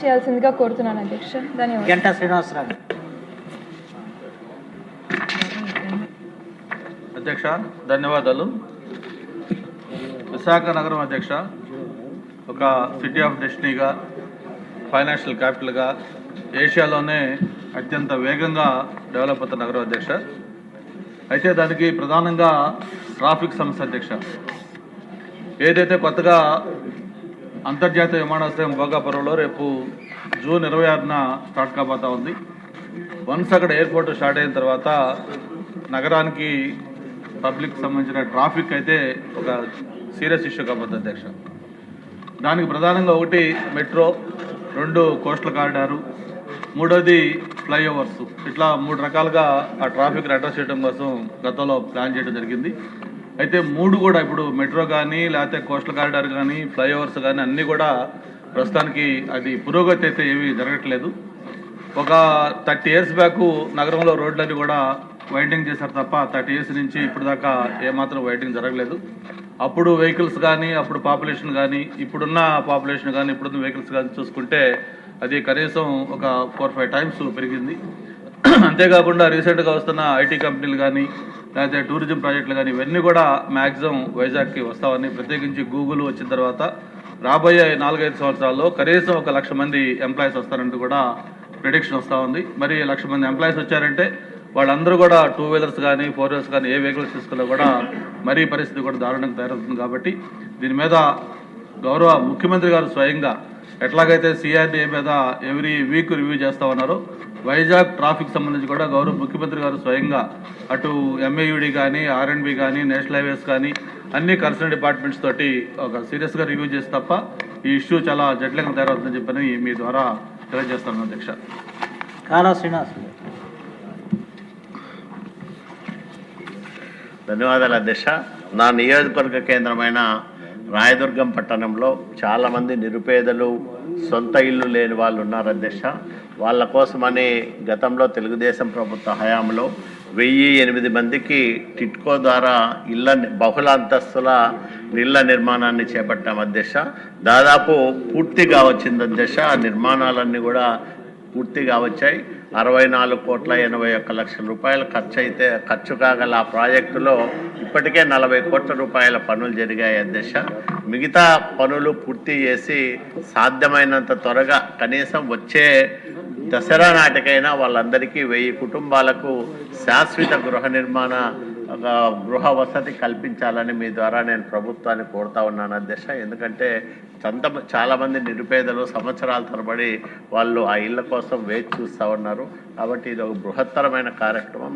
చేయాల్సిందిగా కోరుతున్నాను అధ్యక్ష. ధన్యవాదాలు. గంటా శ్రీనివాసరావు. అధ్యక్ష ధన్యవాదాలు. విశాఖ నగరం అధ్యక్ష ఒక సిటీ ఆఫ్ డెస్టినీగా, ఫైనాన్షియల్ క్యాపిటల్గా, ఏషియాలోనే అత్యంత వేగంగా డెవలప్ అవుతున్న నగరం అధ్యక్ష. అయితే దానికి ప్రధానంగా ట్రాఫిక్ సమస్య అధ్యక్ష. ఏదైతే కొత్తగా అంతర్జాతీయ విమానాశ్రయం భోగాపురంలో రేపు జూన్ 26న స్టార్ట్ కాబోతా ఉంది. వన్స్ అక్కడ ఎయిర్పోర్ట్ స్టార్ట్ అయిన తర్వాత నగరానికి పబ్లిక్ సంబంధించిన ట్రాఫిక్ అయితే ఒక సీరియస్ ఇష్యూ కాబోతుంది అధ్యక్ష. దానికి ప్రధానంగా ఒకటి మెట్రో, 2 కోస్టల్ కారిడారు, 3వది ఫ్లైఓవర్స్. ఇట్లా 3 రకాలుగా ఆ ట్రాఫిక్ని అడ్రస్ చేయడం కోసం గతంలో ప్లాన్ చేయడం జరిగింది. అయితే 3 కూడా ఇప్పుడు మెట్రో కానీ, లేకపోతే కోస్టల్ కారిడార్ కానీ, ఫ్లైఓవర్స్ కానీ అన్నీ కూడా ప్రస్తుతానికి అది పురోగతి అయితే ఏమీ జరగట్లేదు. ఒక 30 ఇయర్స్ బ్యాక్ నగరంలో రోడ్లన్నీ కూడా వైండింగ్ చేశారు తప్ప 30 ఇయర్స్ నుంచి ఇప్పుడు దాకా ఏమాత్రం వైండింగ్ జరగలేదు. అప్పుడు వెహికల్స్ కానీ, అప్పుడు పాపులేషన్ కానీ, ఇప్పుడున్న పాపులేషన్ కానీ, ఇప్పుడున్న వెహికల్స్ కానీ చూసుకుంటే అది కనీసం ఒక 4-5 టైమ్స్ పెరిగింది. అంతేకాకుండా రీసెంట్గా వస్తున్న ఐటీ కంపెనీలు కానీ, లేకపోతే టూరిజం ప్రాజెక్టులు కానీ ఇవన్నీ కూడా మ్యాక్సిమం వైజాగ్కి వస్తామని, ప్రత్యేకించి గూగుల్ వచ్చిన తర్వాత రాబోయే 4-5 సంవత్సరాల్లో కనీసం 1,00,000 మంది ఎంప్లాయీస్ వస్తారంటూ కూడా ప్రిడిక్షన్ వస్తూ ఉంది. మరి 1,00,000 మంది ఎంప్లాయీస్ వచ్చారంటే వాళ్ళందరూ కూడా 2 వీలర్స్ కానీ, 4 వీలర్స్ కానీ ఏ వెహికల్స్ తీసుకున్నా కూడా మరీ పరిస్థితి కూడా దారుణంగా తయారవుతుంది. కాబట్టి దీని మీద గౌరవ ముఖ్యమంత్రి గారు స్వయంగా ఎట్లాగైతే సిఆర్డీఏ మీద ఎవ్రీ వీక్ రివ్యూ చేస్తూ ఉన్నారో, వైజాగ్ ట్రాఫిక్ సంబంధించి కూడా గౌరవ ముఖ్యమంత్రి గారు స్వయంగా అటు ఎంఏయుడి కానీ, ఆర్ఎండ్బి కానీ, నేషనల్ హైవేస్ కానీ అన్ని కన్సర్న్ డిపార్ట్మెంట్స్ తోటి ఒక సీరియస్గా రివ్యూ చేసి తప్ప ఈ ఇష్యూ చాలా జటిలంగా తయారవుతుందని చెప్పని మీ ద్వారా తెలియజేస్తాను అధ్యక్ష. కాళా శ్రీనివాస్. ధన్యవాదాలు అధ్యక్ష. నా నియోజకవర్గ కేంద్రమైన రాయదుర్గం పట్టణంలో చాలామంది నిరుపేదలు, సొంత ఇల్లు లేని వాళ్ళు ఉన్నారు అధ్యక్ష. వాళ్ళ కోసమని గతంలో తెలుగుదేశం ప్రభుత్వ హయాంలో 1008 మందికి టిట్కో ద్వారా బహుళ అంతస్తుల ఇళ్ల నిర్మాణాన్ని చేపట్టాం అధ్యక్ష. దాదాపు పూర్తిగా వచ్చింది అధ్యక్ష. ఆ నిర్మాణాలన్నీ కూడా పూర్తిగా వచ్చాయి. 64,81,00,000 రూపాయలు ఖర్చు కాగల ఆ ప్రాజెక్టులో ఇప్పటికే 40 కోట్ల రూపాయల పనులు జరిగాయి అధ్యక్ష. మిగతా పనులు పూర్తి చేసి సాధ్యమైనంత త్వరగా కనీసం వచ్చే దసరా నాటికైనా వాళ్ళందరికీ 1000 కుటుంబాలకు శాశ్వత గృహ వసతి కల్పించాలని మీ ద్వారా నేను ప్రభుత్వాన్ని కోరుతా ఉన్నాను అధ్యక్ష. ఎందుకంటే చాలామంది నిరుపేదలు సంవత్సరాల తరబడి వాళ్ళు ఆ ఇళ్ళ కోసం వేచి చూస్తూ ఉన్నారు. కాబట్టి ఇది ఒక బృహత్తరమైన కార్యక్రమం.